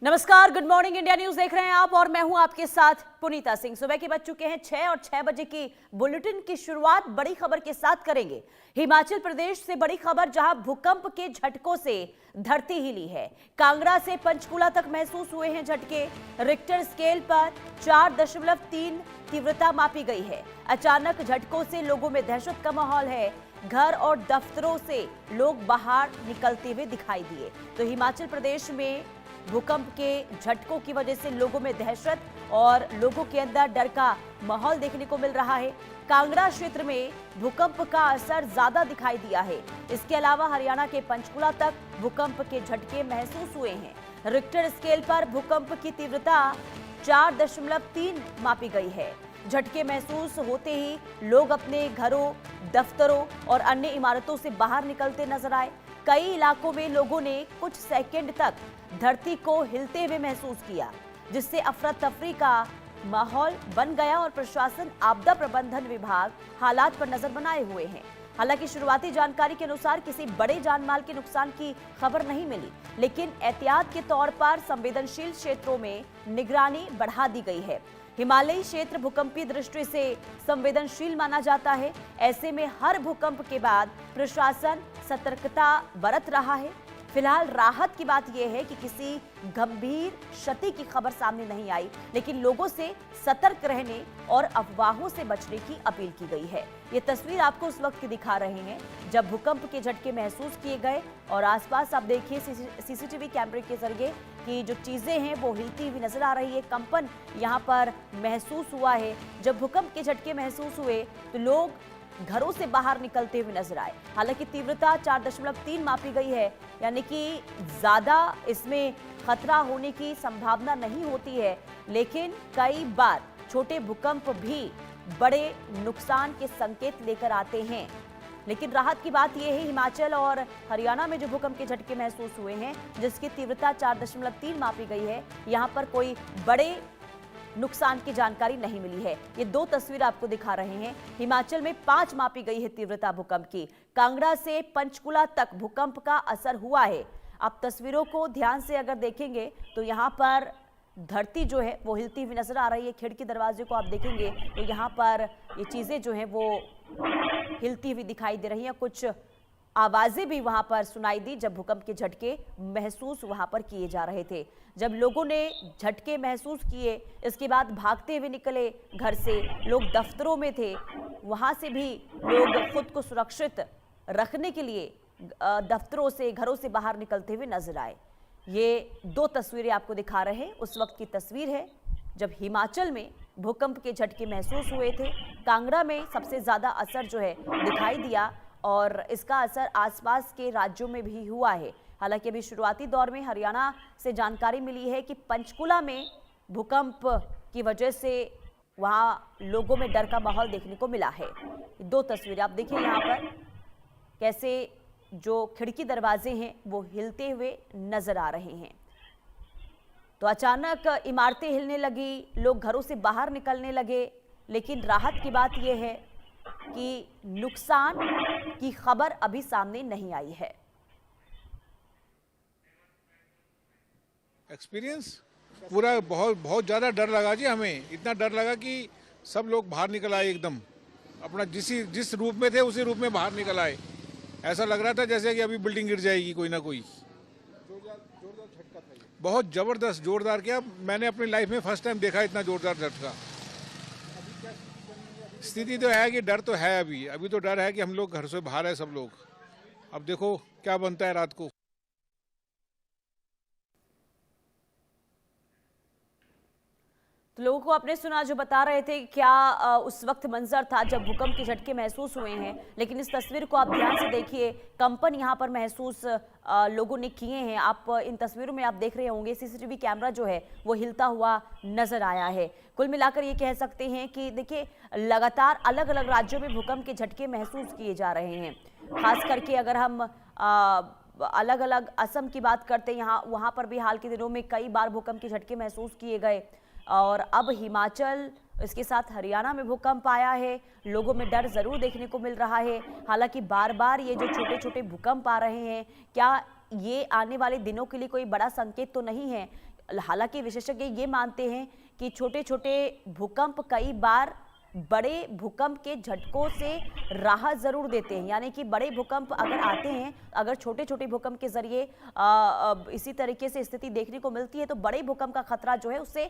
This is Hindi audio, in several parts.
नमस्कार, गुड मॉर्निंग इंडिया न्यूज देख रहे हैं आप और मैं हूं आपके साथ पुनीता सिंह। सुबह के बज चुके हैं 6 और 6 बजे की बुलेटिन की शुरुआत बड़ी खबर के साथ करेंगे। हिमाचल प्रदेश से बड़ी खबर, जहां भूकंप के झटकों से धरती हिली है। कांगड़ा से पंचकुला तक महसूस हुए हैं झटके। रिक्टर स्केल पर 4.3 तीव्रता मापी गई है। अचानक झटकों से लोगों में दहशत का माहौल है। घर और दफ्तरों से लोग बाहर निकलते हुए दिखाई दिए। तो हिमाचल प्रदेश में भूकंप के झटकों की वजह से लोगों में दहशत और लोगों के अंदर डर का माहौल देखने को मिल रहा है। कांगड़ा क्षेत्र में भूकंप का असर ज्यादा दिखाई दिया है। इसके अलावा हरियाणा के पंचकुला तक भूकंप के झटके महसूस हुए हैं। रिक्टर स्केल पर भूकंप की तीव्रता 4.3 मापी गई है। झटके महसूस होते ही लोग अपने घरों, दफ्तरों और अन्य इमारतों से बाहर निकलते नजर आए। कई इलाकों में लोगों ने कुछ सेकंड तक धरती को हिलते हुए महसूस किया, जिससे अफरा तफरी का माहौल बन गया और प्रशासन, आपदा प्रबंधन विभाग हालात पर नजर बनाए हुए हैं। हालांकि शुरुआती जानकारी के अनुसार किसी बड़े जानमाल के नुकसान की खबर नहीं मिली, लेकिन एहतियात के तौर पर संवेदनशील क्षेत्रों में निगरानी बढ़ा दी गई है। हिमालयी क्षेत्र भूकंपीय दृष्टि से संवेदनशील माना जाता है। ऐसे में हर भूकंप के बाद प्रशासन सतर्कता बरत रहा है। फिलहाल राहत की बात यह है कि किसी गंभीर क्षति की खबर सामने नहीं आई, लेकिन लोगों से सतर्क रहने और अफवाहों से बचने की अपील की गई है। ये तस्वीर आपको उस वक्त की दिखा रहे हैं जब भूकंप के झटके महसूस किए गए और आसपास आप देखिए सीसीटीवी कैमरे के जरिए कि जो चीजें हैं वो हिलती हुई नजर आ रही है। कंपन यहाँ पर महसूस हुआ है। जब भूकंप के झटके महसूस हुए तो लोग घरों से बाहर निकलते हुए नजर आए। हालांकि तीव्रता 4.3 मापी गई है, यानी कि ज्यादा इसमें खतरा होने की संभावना नहीं होती है, लेकिन कई बार छोटे भूकंप भी बड़े नुकसान के संकेत लेकर आते हैं। लेकिन राहत की बात यह है, हिमाचल और हरियाणा में जो भूकंप के झटके महसूस हुए हैं, जिसकी तीव्रता 4.3 मापी गई है, यहाँ पर कोई बड़े नुकसान की जानकारी नहीं मिली है। ये दो तस्वीर आपको दिखा रहे हैं। हिमाचल में 5 मापी गई है तीव्रता भूकंप की। कांगड़ा से पंचकुला तक भूकंप का असर हुआ है। आप तस्वीरों को ध्यान से अगर देखेंगे तो यहाँ पर धरती जो है वो हिलती हुई नजर आ रही है। खिड़की दरवाजे को आप देखेंगे तो यहाँ पर ये चीजें जो है वो हिलती हुई दिखाई दे रही हैं। कुछ आवाजें भी वहां पर सुनाई दी जब भूकंप के झटके महसूस वहां पर किए जा रहे थे। जब लोगों ने झटके महसूस किए, इसके बाद भागते हुए निकले घर से, लोग दफ्तरों में थे, वहां से भी लोग खुद को सुरक्षित रखने के लिए दफ्तरों से, घरों से बाहर निकलते हुए नजर आए। ये दो तस्वीरें आपको दिखा रहे हैं। उस वक्त की तस्वीर है जब हिमाचल में भूकंप के झटके महसूस हुए थे। कांगड़ा में सबसे ज्यादा असर जो है दिखाई दिया और इसका असर आसपास के राज्यों में भी हुआ है। हालांकि अभी शुरुआती दौर में हरियाणा से जानकारी मिली है कि पंचकुला में भूकंप की वजह से वहां लोगों में डर का माहौल देखने को मिला है। दो तस्वीरें आप देखिए यहाँ पर कैसे जो खिड़की दरवाजे हैं वो हिलते हुए नजर आ रहे हैं। तो अचानक इमारतें हिलने लगी, लोग घरों से बाहर निकलने लगे, लेकिन राहत की बात यह है कि नुकसान की खबर अभी सामने नहीं आई है। एक्सपीरियंस पूरा बहुत ज़्यादा डर लगा जी। हमें इतना डर लगा कि सब लोग बाहर निकल आए, एकदम अपना जिस रूप में थे उसी रूप में बाहर निकल आए। ऐसा लग रहा था जैसे कि अभी बिल्डिंग गिर जाएगी कोई ना कोई। जोरदार झटका था, बहुत ज़बरदस्त जोरदार। क्या मैंने अपनी लाइफ में फर्स्ट टाइम देखा इतना जोरदार झटका। स्थिति तो है कि डर तो है, अभी तो डर है कि हम लोग घर से बाहर है सब लोग। अब देखो क्या बनता है रात को। तो लोगों को आपने सुना जो बता रहे थे क्या उस वक्त मंजर था जब भूकंप के झटके महसूस हुए हैं। लेकिन इस तस्वीर को आप ध्यान से देखिए, कंपन यहाँ पर महसूस लोगों ने किए हैं। आप इन तस्वीरों में आप देख रहे होंगे सीसीटीवी कैमरा जो है वो हिलता हुआ नजर आया है। कुल मिलाकर ये कह सकते हैं कि देखिए लगातार अलग अलग राज्यों में भूकंप के झटके महसूस किए जा रहे हैं। खास करके अगर हम अलग अलग असम की बात करते हैं, वहाँ पर भी हाल के दिनों में कई बार भूकंप के झटके महसूस किए गए और अब हिमाचल, इसके साथ हरियाणा में भूकंप आया है। लोगों में डर जरूर देखने को मिल रहा है। हालांकि बार बार ये जो छोटे छोटे भूकंप आ रहे हैं, क्या ये आने वाले दिनों के लिए कोई बड़ा संकेत तो नहीं है? हालांकि विशेषज्ञ ये मानते हैं कि छोटे छोटे भूकंप कई बार बड़े भूकंप के झटकों से राहत जरूर देते हैं, यानी कि बड़े भूकंप अगर आते हैं, अगर छोटे छोटे भूकंप के जरिए इसी तरीके से स्थिति देखने को मिलती है तो बड़े भूकंप का खतरा जो है उससे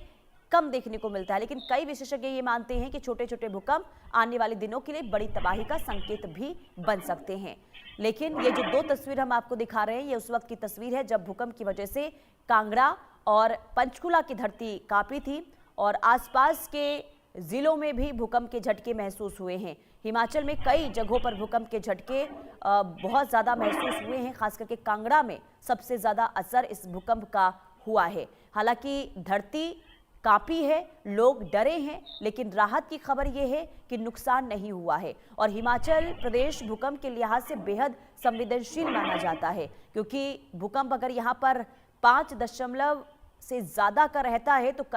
कम देखने को मिलता है। लेकिन कई विशेषज्ञ ये मानते हैं कि छोटे छोटे भूकंप आने वाले दिनों के लिए बड़ी तबाही का संकेत भी बन सकते हैं। लेकिन ये जो दो तस्वीर हम आपको दिखा रहे हैं, ये उस वक्त की तस्वीर है जब भूकंप की वजह से कांगड़ा और पंचकुला की धरती कांपी थी और आसपास के जिलों में भी भूकंप के झटके महसूस हुए हैं। हिमाचल में कई जगहों पर भूकंप के झटके बहुत ज़्यादा महसूस हुए हैं, खास करके कांगड़ा में सबसे ज़्यादा असर इस भूकंप का हुआ है। हालांकि धरती कांपी है, लोग डरे हैं, लेकिन राहत की खबर यह है कि नुकसान नहीं हुआ है। और हिमाचल प्रदेश भूकंप के लिहाज से बेहद संवेदनशील माना जाता है, क्योंकि भूकंप अगर यहाँ पर 5 दशमलव से ज़्यादा का रहता है तो